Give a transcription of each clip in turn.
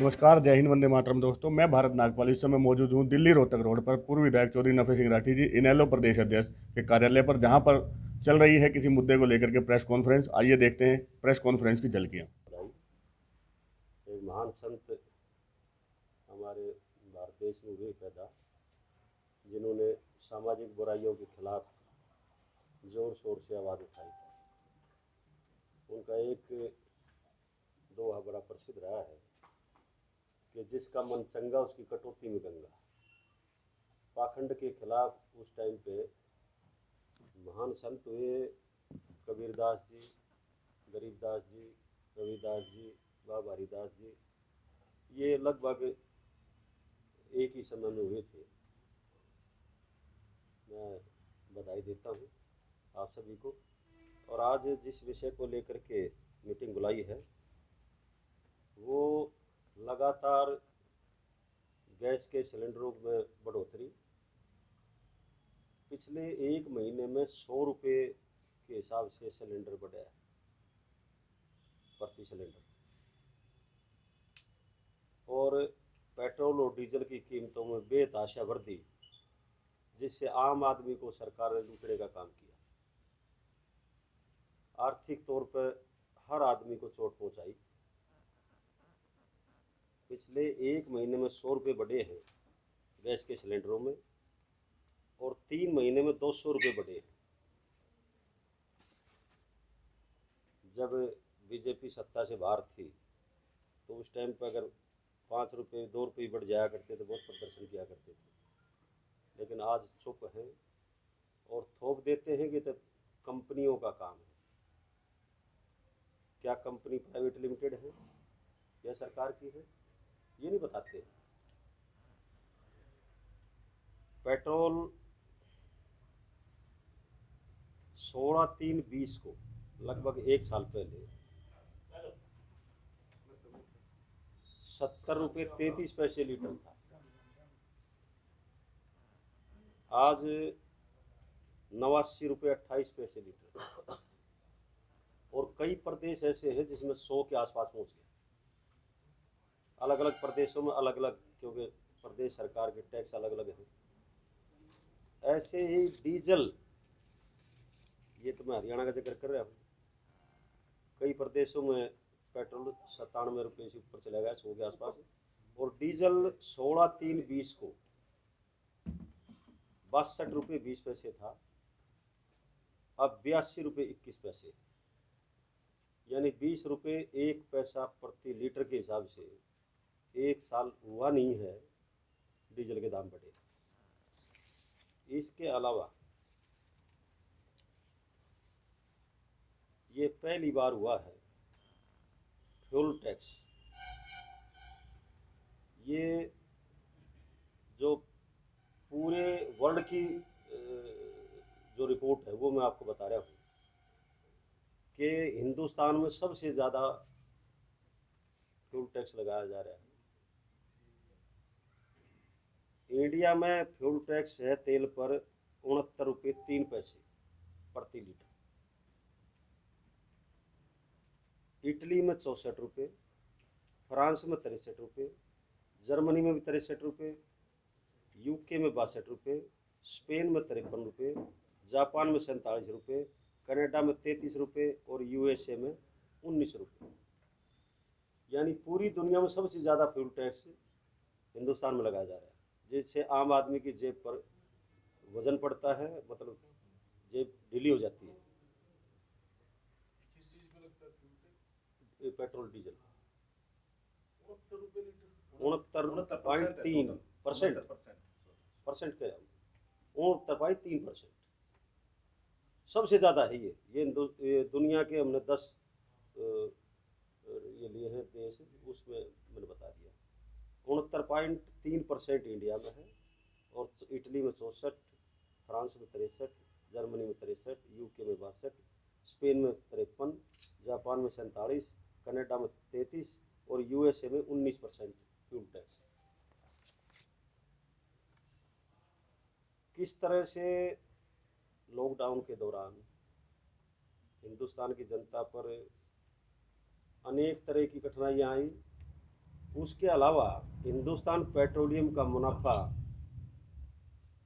नमस्कार, जय हिंद, वंदे मातरम। दोस्तों, मैं भारत नागपाल इस समय मौजूद हूँ दिल्ली रोहतक रोड पर पूर्व विधायक चौधरी नफे सिंह राठी जी इनेलो प्रदेश अध्यक्ष के कार्यालय पर, जहां पर चल रही है किसी मुद्दे को लेकर के प्रेस कॉन्फ्रेंस। आइए देखते हैं प्रेस कॉन्फ्रेंस की झलकियां। एक महान संत हमारे भारत देश में हुए पैदा, जिन्होंने सामाजिक बुराइयों के खिलाफ जोर शोर से आवाज़ उठाई। उनका एक दोहा बड़ा प्रसिद्ध रहा है कि जिसका मन चंगा उसकी कटौती में गंगा। पाखंड के खिलाफ उस टाइम पे महान संत हुए कबीरदास जी, गरीबदास जी, रविदास जी, बाबा हरिदास जी। ये लगभग एक ही समय में हुए थे। मैं बधाई देता हूँ आप सभी को। और आज जिस विषय को लेकर के मीटिंग बुलाई है वो लगातार गैस के सिलेंडरों में बढ़ोतरी। पिछले एक महीने में 100 रुपये के हिसाब से सिलेंडर बढ़ा है, प्रति सिलेंडर। और पेट्रोल और डीजल की कीमतों में बेतहाशा वृद्धि, जिससे आम आदमी को सरकार ने लूटने का काम किया। आर्थिक तौर पर हर आदमी को चोट पहुंचाई। पिछले एक महीने में 100 रुपये बढ़े हैं गैस के सिलेंडरों में, और 3 महीने में 200 रुपये बढ़े हैं। जब बीजेपी सत्ता से बाहर थी तो उस टाइम पर अगर 5 रुपये 2 रुपये बढ़ जाया करते तो बहुत प्रदर्शन किया करते थे, लेकिन आज चुप हैं और थोप देते हैं कि तो कंपनियों का काम है। क्या कंपनी प्राइवेट लिमिटेड है या सरकार की है, ये नहीं बताते। पेट्रोल 16/3/20 को, लगभग एक साल पहले, 70 रुपये 33 पैसे लीटर था। आज 89 रुपये 28 पैसे लीटर। और कई प्रदेश ऐसे हैं जिसमें 100 के आसपास पहुंच गए। अलग अलग प्रदेशों में अलग अलग, क्योंकि प्रदेश सरकार के टैक्स अलग अलग हैं। ऐसे ही डीजल, ये तो मैं हरियाणा का जिक्र कर रहा हूँ, कई प्रदेशों में पेट्रोल 97 रुपये से ऊपर चला गया, 100 के आसपास। और डीजल 16/3/20 को 62 रुपये 20 पैसे था, अब 82 रुपये 21 पैसे, यानी 20 रुपये 1 पैसा प्रति लीटर के हिसाब से एक साल हुआ नहीं है डीजल के दाम बढ़े। इसके अलावा ये पहली बार हुआ है फ्यूल टैक्स। ये जो पूरे वर्ल्ड की जो रिपोर्ट है वो मैं आपको बता रहा हूँ कि हिंदुस्तान में सबसे ज़्यादा फ्यूल टैक्स लगाया जा रहा है। इंडिया में फ्यूल टैक्स है तेल पर 69 रुपये 3 पैसे प्रति लीटर। इटली में 64 रुपये, फ्रांस में 63 रुपये, जर्मनी में भी 63 रुपये, यूके में 62 रुपये, स्पेन में 53 रुपये, जापान में 47 रुपये, कनाडा में 33 रुपये और यूएसए में 19 रुपये। यानी पूरी दुनिया में सबसे ज़्यादा फ्यूल टैक्स हिंदुस्तान में लगाया जा रहा है, जिससे आम आदमी की जेब पर वजन पड़ता है, मतलब जेब ढीली हो जाती है। किस चीज में लगता है फ्यूल टैक्स? ये पेट्रोल डीजल 69 रुपये लीटर। 69.3% परसेंट क्या है, 69.3% सबसे ज़्यादा है। ये दुनिया के हमने 10 ये लिए हैं देश, उसमें मैंने बता दिया। 69.3% इंडिया में है, और इटली में 64, फ्रांस में 63, जर्मनी में 63, यूके में 62, स्पेन में 53, जापान में 47, कनाडा में 33 और यूएसए में 19% फ्यूल टैक्स। किस तरह से लॉकडाउन के दौरान हिंदुस्तान की जनता पर अनेक तरह की कठिनाइयाँ आई, उसके अलावा हिंदुस्तान पेट्रोलियम का मुनाफा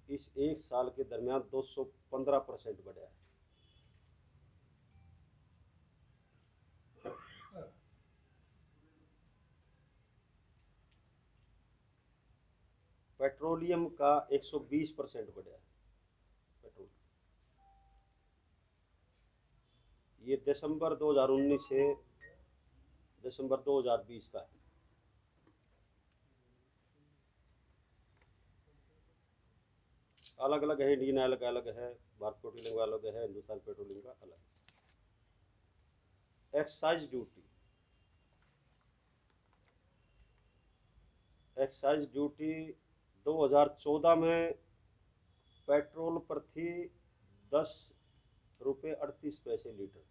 इस एक साल के दरमियान 215% बढ़ा है। पेट्रोलियम का 120% बढ़ा है। पेट्रोल ये दिसंबर 2019 से दिसंबर 2020 का है। अलग अलग है, इंडियन ऑयल का अलग है, भारत पेट्रोलियम का अलग है, हिंदुस्तान पेट्रोलियम का अलग है। एक्साइज ड्यूटी, एक्साइज ड्यूटी 2014 में पेट्रोल पर थी 10 रुपये 38 पैसे लीटर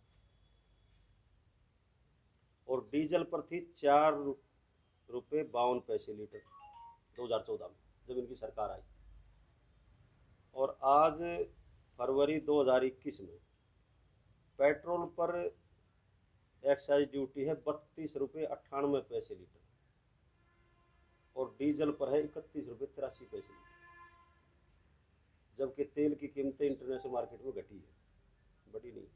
और डीजल पर थी 4 रुपये 52 पैसे लीटर 2014 में, जब इनकी सरकार आई। और आज फरवरी 2021 में पेट्रोल पर एक्साइज ड्यूटी है 32 रुपये 98 पैसे लीटर और डीजल पर है 31 रुपये 83 पैसे लीटर, जबकि तेल की कीमतें इंटरनेशनल मार्केट में घटी है, बढ़ी नहीं।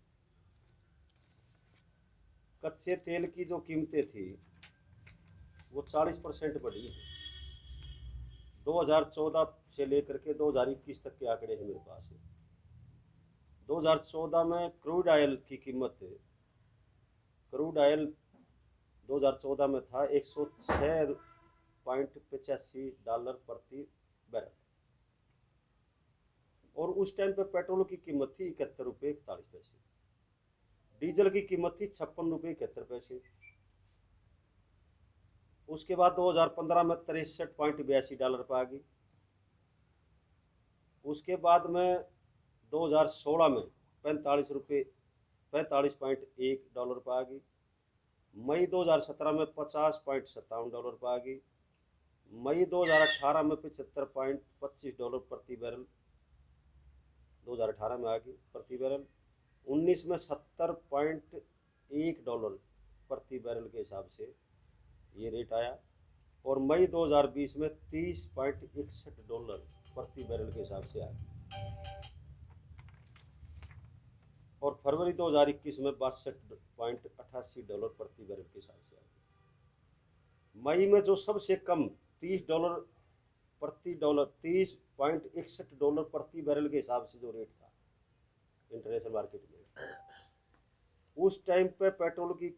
कच्चे तेल की जो कीमतें थी वो 40% बढ़ी है। 2014 से लेकर के 2021 तक के आंकड़े हैं मेरे पास। 2014 में क्रूड ऑयल की कीमत, क्रूड ऑयल 2014 में था $106.85 प्रति बैरल और उस टाइम पे पेट्रोल की कीमत थी 71 रुपये 41 पैसे, डीजल की कीमत थी 56 रुपये 71 पैसे। उसके बाद 2015 में $63.82 पर आ गई। उसके बाद में 2016 में $45.1 पर आ गई। मई 2017 में $50.57 पर आ गई। मई 2018 में $75.25 प्रति बैरल 2018 में आ गई प्रति बैरल। 19 में $70.1 प्रति बैरल के हिसाब से ये रेट आया और मई 2020 में $30.61 प्रति बैरल के हिसाब से आया और फरवरी 2021 में $62.88 प्रति बैरल के हिसाब से आया। मई में जो सबसे कम $30.61 प्रति बैरल के हिसाब से जो रेट था इंटरनेशनल मार्केट में, उस टाइम पे पेट्रोल की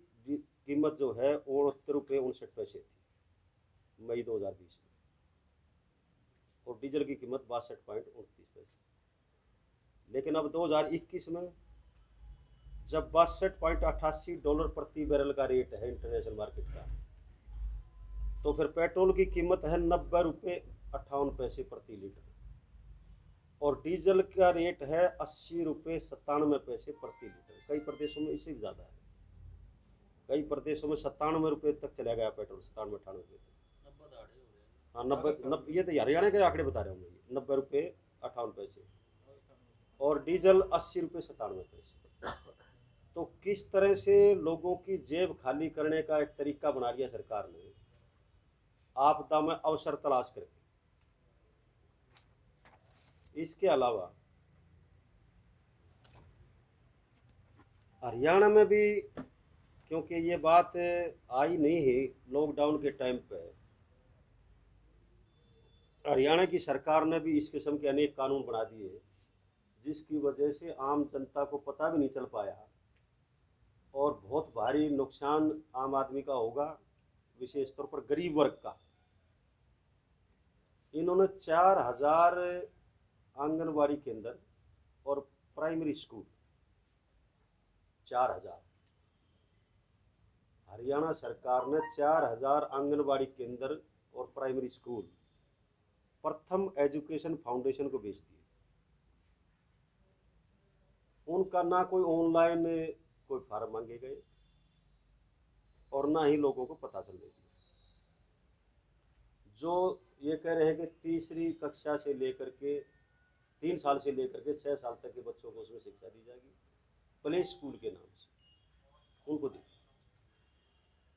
कीमत जो है 69 रुपये 59 पैसे थी मई 2020 में और डीजल की कीमत 62.29 पैसे। लेकिन अब 2021 में जब $62.88 प्रति बैरल का रेट है इंटरनेशनल मार्केट का, तो फिर पेट्रोल की कीमत है 90 रुपये 58 पैसे प्रति लीटर और डीजल का रेट है 80 रुपये 97 पैसे प्रति लीटर। कई प्रदेशों में इससे भी ज़्यादा है, कई प्रदेशों में 97 रुपये तक चला गया पेट्रोल, 97-98 रुपये तक। हाँ 90 ये तो हरियाणा के आंकड़े बता रहा हूँ मैं, 90 रुपये 58 पैसे और डीजल 80 रुपये 97 पैसे। तो किस तरह से लोगों की जेब खाली करने का एक तरीका बना लिया सरकार ने, आपदा में अवसर तलाश करके। इसके अलावा हरियाणा में भी, क्योंकि ये बात आई नहीं है लॉकडाउन के टाइम पे, हरियाणा की सरकार ने भी इस किस्म के अनेक कानून बना दिए जिसकी वजह से आम जनता को पता भी नहीं चल पाया और बहुत भारी नुकसान आम आदमी का होगा, विशेष तौर पर गरीब वर्ग का। इन्होंने 4000 आंगनबाड़ी केंद्र और प्राइमरी स्कूल, 4000, हरियाणा सरकार ने 4000 आंगनबाड़ी केंद्र और प्राइमरी स्कूल प्रथम एजुकेशन फाउंडेशन को बेच दिए। उनका ना कोई ऑनलाइन कोई फार्म मांगे गए और ना ही लोगों को पता चलने दिया। जो ये कह रहे हैं कि तीसरी कक्षा से लेकर के 3 साल से लेकर के 6 साल तक के बच्चों को उसमें शिक्षा दी जाएगी प्ले स्कूल के नाम से, उनको दी।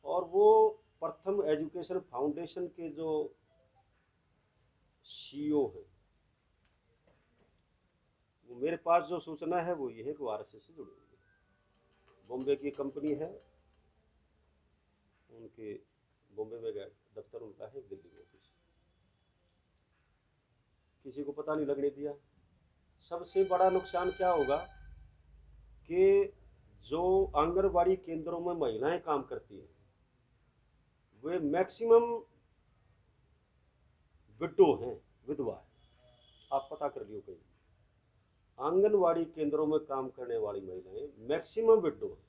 और वो प्रथम एजुकेशन फाउंडेशन के जो सीईओ हैं, वो मेरे पास जो सूचना है वो ये है कि वो आरएसएस से जुड़े हुए हैं। बॉम्बे की कंपनी है, उनके बॉम्बे में दफ्तर उनका है, दिल्ली में ऑफिस, किसी को पता नहीं लगने दिया। सबसे बड़ा नुकसान क्या होगा कि जो आंगनबाड़ी केंद्रों में महिलाएं काम करती हैं वे मैक्सिमम विडो हैं, विधवा है। आप पता कर लियो कहीं, आंगनबाड़ी केंद्रों में काम करने वाली महिलाएं मैक्सिमम विडो हैं,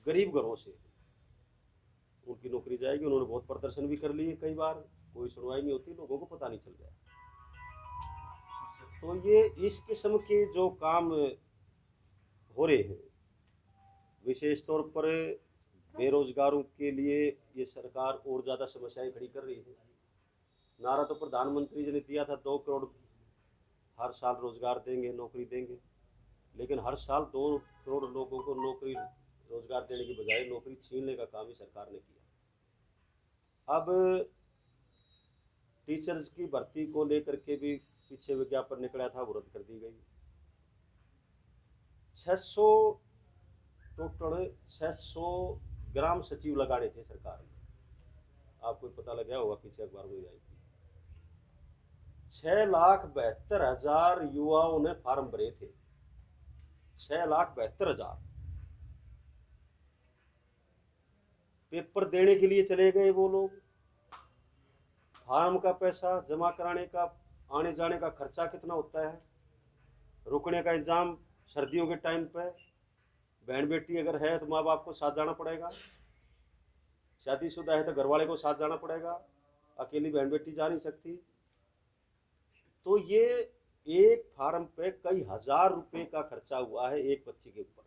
गरीब घरों से। उनकी नौकरी जाएगी। उन्होंने बहुत प्रदर्शन भी कर लिए, कई बार कोई सुनवाई नहीं होती, लोगों को पता नहीं चल गया। तो ये इस किस्म के जो काम हो रहे हैं, विशेष तौर पर बेरोजगारों के लिए ये सरकार और ज़्यादा समस्याएं खड़ी कर रही है। नारा तो प्रधानमंत्री जी ने दिया था 2 करोड़ हर साल रोजगार देंगे, नौकरी देंगे, लेकिन हर साल 2 करोड़ लोगों को नौकरी रोजगार देने की बजाय नौकरी छीनने का काम ही सरकार ने किया। अब टीचर्स की भर्ती को लेकर के भी पीछे विज्ञापन निकला था, वो रद्द कर दी गई। 600 टोटल 600 ग्राम सचिव लगाने थे सरकार ने, आपको पता लग गया होगा, पीछे अखबार में आई थी। 6,72,000 युवाओं ने फार्म भरे थे, 6,72,000। पेपर देने के लिए चले गए वो लोग, फार्म का पैसा जमा कराने का, आने जाने का खर्चा कितना होता है, रुकने का इंतजाम सर्दियों के टाइम पे, बहन बेटी अगर है तो माँ बाप को साथ जाना पड़ेगा, शादीशुदा है तो घर वाले को साथ जाना पड़ेगा, अकेली बहन बेटी जा नहीं सकती। तो ये एक फार्म पे कई हजार रुपए का खर्चा हुआ है एक बच्चे के ऊपर।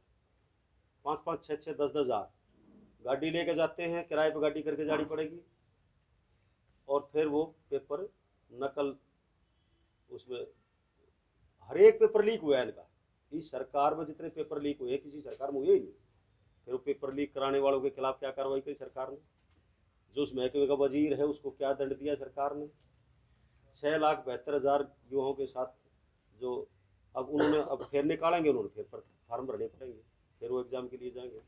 5-5, 6-6, 10-10 हजार गाड़ी लेके जाते हैं, किराए पे गाड़ी करके जानी पड़ेगी, और फिर वो पेपर नकल, उसमें हर एक पेपर लीक हुआ है इनका। इस सरकार में जितने पेपर लीक हुए, किसी सरकार में हुए ही नहीं। फिर वो पेपर लीक कराने वालों के खिलाफ क्या कार्रवाई की सरकार ने, जो उस महकमे का वजीर है उसको क्या दंड दिया सरकार ने। 6,72,000 युवाओं के साथ जो अब उन्होंने अब फिर निकालेंगे, उन्होंने फिर फार्म भरने पड़ेंगे, फिर वो एग्जाम के लिए जाएंगे,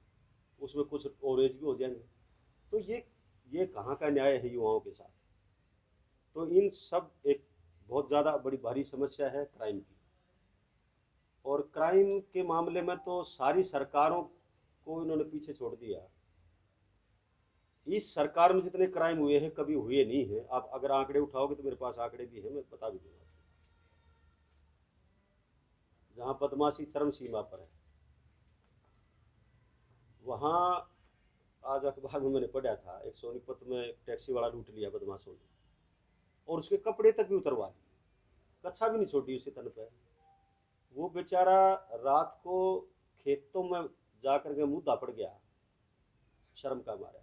उसमें कुछ ओवरेज भी हो जाएंगे। तो ये कहाँ का न्याय है युवाओं के साथ। तो इन सब एक बहुत ज़्यादा बड़ी भारी समस्या है क्राइम की, और क्राइम के मामले में तो सारी सरकारों को इन्होंने पीछे छोड़ दिया। इस सरकार में जितने क्राइम हुए हैं कभी हुए नहीं है। आप अगर आंकड़े उठाओगे तो मेरे पास आंकड़े भी है, मैं बता भी दूंगा। जहां बदमाशी चरम सीमा पर है, वहां आज अखबार में मैंने पढ़ा था, एक सोनीपत में टैक्सी वाला लूट लिया बदमाशों ने, और उसके कपड़े तक भी उतरवा लिए, कच्छा भी नहीं छोड़ी उसके तन पे। वो बेचारा रात को खेतों में जाकर के मुंह दापड़ गया शर्म का मारा।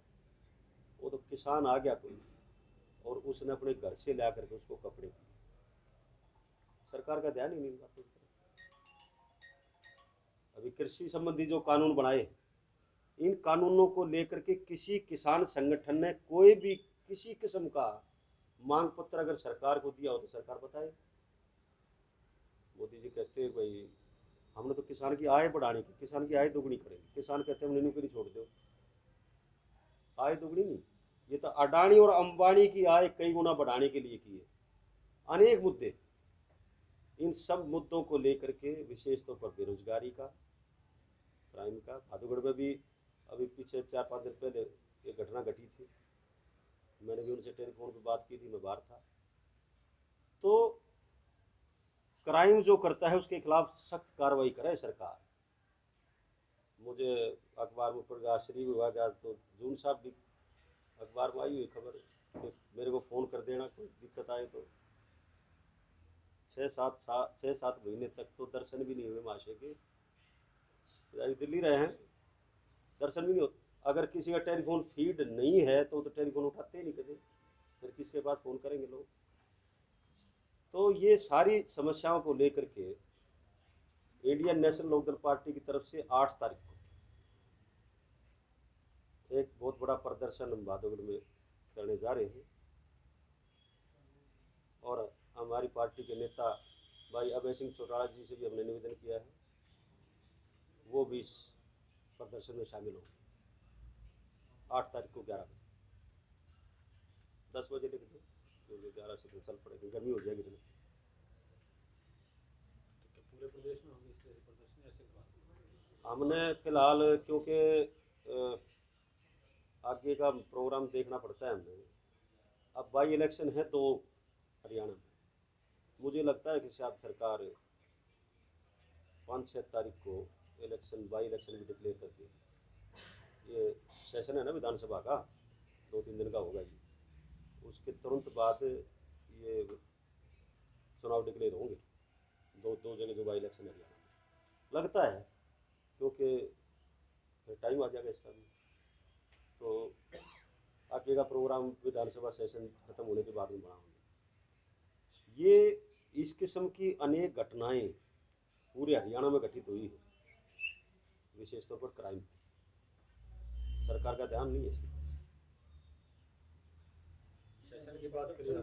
वो तो किसान आ गया कोई, और उसने अपने घर से ला करके उसको कपड़े दिए। सरकार का ध्यान ही नहीं बातों पर। अभी कृषि संबंधी जो कानून बनाए, इन कानूनों को लेकर के किसी किसान संगठन ने कोई भी किसी किस्म का मांग पत्र अगर सरकार को दिया हो तो सरकार बताए। मोदी जी कहते हैं भाई हमने तो किसान की आय बढ़ाने की, किसान की आय दोगुनी करेंगे। किसान कहते हैं हमने नौकरी छोड़ दो, आय दोगुनी नहीं, ये तो अडानी और अंबानी की आय कई गुना बढ़ाने के लिए की है। अनेक मुद्दे, इन सब मुद्दों को लेकर के विशेष तौर पर बेरोजगारी का, क्राइम का। भादुगढ़ में भी अभी पीछे 4-5 दिन पहले एक घटना घटी थी, मैंने भी उनसे टेलीफोन पर बात की थी, मैं बाहर था। तो क्राइम जो करता है उसके खिलाफ सख्त कार्रवाई करे सरकार। मुझे अखबार में प्रकाश श्री विभाग, आज तो जून साहब भी अखबार में आई हुई खबर कि मेरे को फ़ोन कर देना कोई दिक्कत आए तो। 6-7 महीने तक तो दर्शन भी नहीं हुए महाशय के, दिल्ली रहे हैं, दर्शन भी नहीं होते। अगर किसी का टेलीफोन फीड नहीं है तो टेलीफोन उठाते ही नहीं कभी, फिर किसके पास फ़ोन करेंगे लोग। तो ये सारी समस्याओं को लेकर के इंडियन नेशनल लोकदल पार्टी की तरफ से 8 तारीख को एक बहुत बड़ा प्रदर्शन हम भादोगढ़ में करने जा रहे हैं। और हमारी पार्टी के नेता भाई अभय सिंह चौटाला जी से भी हमने निवेदन किया है, वो भी इस प्रदर्शन में शामिल होंगे 8 तारीख को 11 बजे 10 बजे लिख दो, क्योंकि 11 से तो चल पड़ेगी, गर्मी हो जाएगी इतनी। तो पूरे प्रदेश में होंगे इस तरह से प्रदर्शन ऐसे बात? हमने फिलहाल क्योंकि आगे का प्रोग्राम देखना पड़ता है हमें। अब बाई इलेक्शन है 2 हरियाणा में, मुझे लगता है कि शायद सरकार 5-6 तारीख को इलेक्शन बाई इलेक्शन भी डिक्लेयर करती है। ये सेशन है ना विधानसभा का, 2-3 दिन का होगा ये, उसके तुरंत बाद ये चुनाव डिक्लेयर होंगे। दो जगह जो बाई इलेक्शन है हरियाणा में लगता है, क्योंकि फिर टाइम आ जाएगा इसका भी। तो आगे का प्रोग्राम विधानसभा सेशन खत्म होने के बाद में बनाएंगे। ये इस किस्म की अनेक घटनाएं पूरे हरियाणा में घटित हुई है, विशेष तौर पर क्राइम। सरकार का ध्यान नहीं है इसमें। सेशन की बात करिए,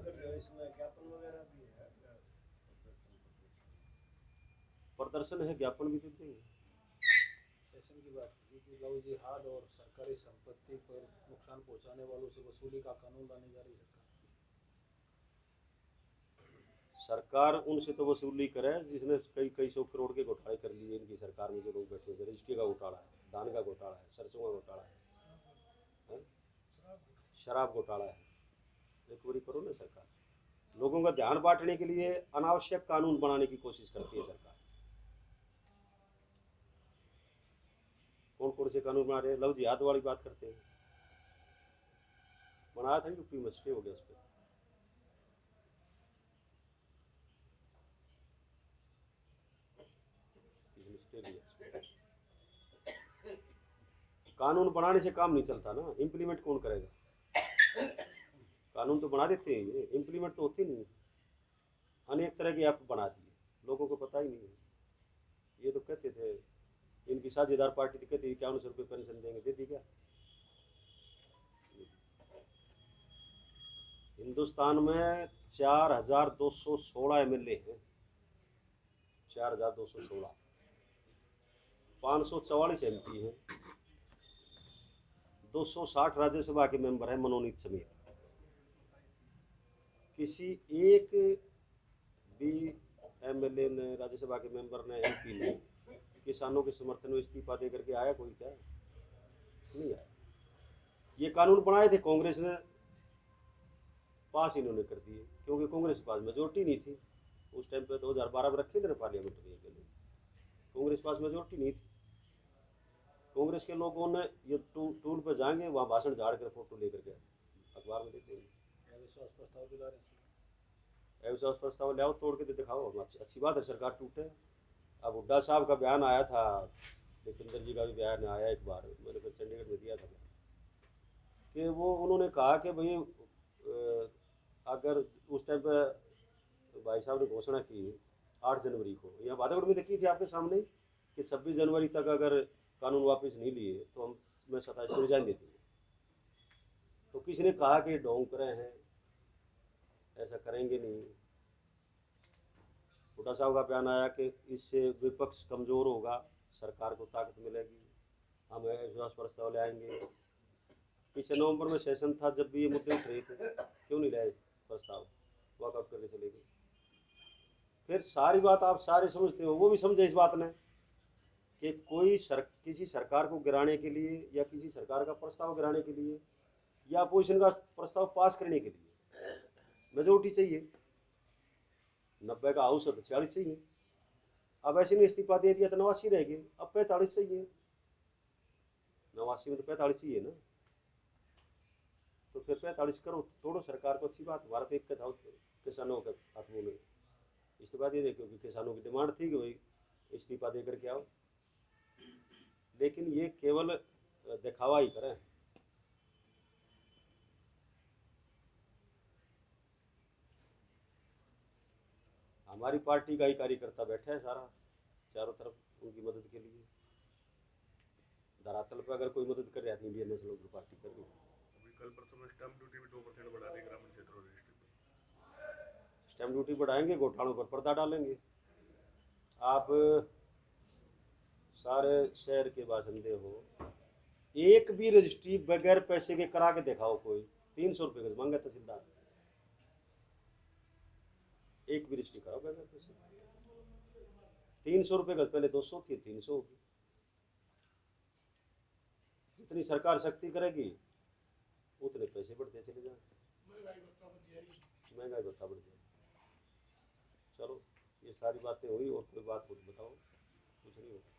प्रदर्शन है, ज्ञापन भी देते हैं। सेशन की बात करिए कि लव जिहाद और सरकारी संपत्ति पर नुकसान पहुंचाने वालों से वसूली का कानून लाने जा रही है सरकार उनसे तो वसूली करे जिसने कई सौ करोड़ के घोटाले कर लिए। इनकी सरकार में जो लोग बैठे हैं, रजिस्ट्री का घोटाला है, धान का घोटाला है, सरसों का घोटाला है, शराब घोटाला है। रिकवरी करो ना सरकार। लोगों का ध्यान बांटने के लिए अनावश्यक कानून बनाने की कोशिश करती है सरकार। कौन कौन से कानून बना रहे हैं? लव जिहाद वाली बात करते हैं, बनाया था यूपी में, स्टे हो गया उस पर। कानून बनाने से काम नहीं चलता ना, इम्प्लीमेंट कौन करेगा? कानून तो बना देते हैं, ये इम्प्लीमेंट तो होते नहीं। अनेक तरह के ऐप बना दिए, लोगों को पता ही नहीं है। ये तो कहते थे इनकी साझेदार पार्टी, तो कहती 5100 रुपये पेंशन देंगे, दे दी क्या? हिंदुस्तान में 4216 MLA हैं, 4216, 544 MP हैं, 260 राज्यसभा के मेंबर हैं मनोनीत समेत। किसी एक भी MLA ने, राज्यसभा के मेंबर ने, MP ने किसानों के समर्थन में इस्तीफा दे करके आया कोई? क्या नहीं आया। ये कानून बनाए थे कांग्रेस ने, पास इन्होंने कर दिए, क्योंकि कांग्रेस के पास मेजोरिटी नहीं थी उस टाइम पे। 2012 में रखे थे ना पार्लियामेंट में के लिए, कांग्रेस पास मेजोरिटी नहीं थी। कांग्रेस के लोगों ने ये टूल पे जाएंगे, वहाँ भाषण झाड़ कर फोटो लेकर के अखबार में देते हैं। अविश्वास प्रस्ताव भी ला रहे हैं। अविश्वास प्रस्ताव ले आओ, तोड़ के तो दिखाओ। अच्छी बात है सरकार टूटे। अब हुड्डा साहब का बयान आया था, दीपेंद्र जी का भी बयान आया एक बार, मैंने फिर चंडीगढ़ में दिया था कि वो उन्होंने कहा कि भाई अगर उस टाइम पे भाई साहब ने घोषणा की 8 जनवरी को, यहाँ बाधागढ़ में देखी थी आपके सामने कि 26 जनवरी तक अगर कानून वापस नहीं लिए तो हम 27 को रिजाइन देते हैं। तो किसी ने कहा कि ढोंग कर रहे हैं, ऐसा करेंगे नहीं। हुड्डा साहब का बयान आया कि इससे विपक्ष कमज़ोर होगा, सरकार को ताकत मिलेगी, हम अविश्वास प्रस्ताव ले आएंगे। पिछले नवंबर में सेशन था, जब भी ये मुद्दे उठ रहे थे, क्यों नहीं लाए प्रस्ताव? वॉकआउट करके चले गए। फिर सारी बात आप सारे समझते हो, वो भी समझे इस बात ने कि किसी सरकार को गिराने के लिए या किसी सरकार का प्रस्ताव गिराने के लिए या अपोजिशन का प्रस्ताव पास करने के लिए मेजोरिटी चाहिए। 90 का हाउस है तो 46 चाहिए। अब ऐसे में इस्तीफा दे दिया तो 89 रह गए, अब 45 चाहिए। 89 में तो 45 चाहिए ना, तो फिर 45 करो, तोड़ो सरकार को। अच्छी बात। हमारा तो एक था किसानों के हाथों में इस्तीफा दे दे, क्योंकि किसानों की डिमांड थी कि भाई इस्तीफा दे करके आओ। लेकिन ये केवल दिखावा ही करें। हमारी पार्टी का ही कार्यकर्ता बैठा है सारा चारों तरफ उनकी मदद के लिए। धरातल पर अगर कोई मदद कर रहा है, इंडियन नेशनल पार्टी कर रही है। अभी कल परसों में स्टैंप ड्यूटी भी 2 स्टैम्प ड्यूटी बढ़ाएंगे, घोटालों पर पर्दा डालेंगे। आप सारे शहर के बाशिंदे हो, एक भी रजिस्ट्री बगैर पैसे के करा के दिखाओ, कोई 300 रुपये का मांगा तहसीलदार, एक भी रजिस्ट्री कराओ बगैर पैसे। 300 रुपये का, पहले 200 थी, 300 होगी। जितनी सरकार सख्ती करेगी उतने पैसे बढ़ते चले जाएंगे, महंगाई भत्ता बढ़ जाएगी। चलो, ये सारी बातें हुई, और कोई बात कुछ बताओ। कुछ नहीं होता।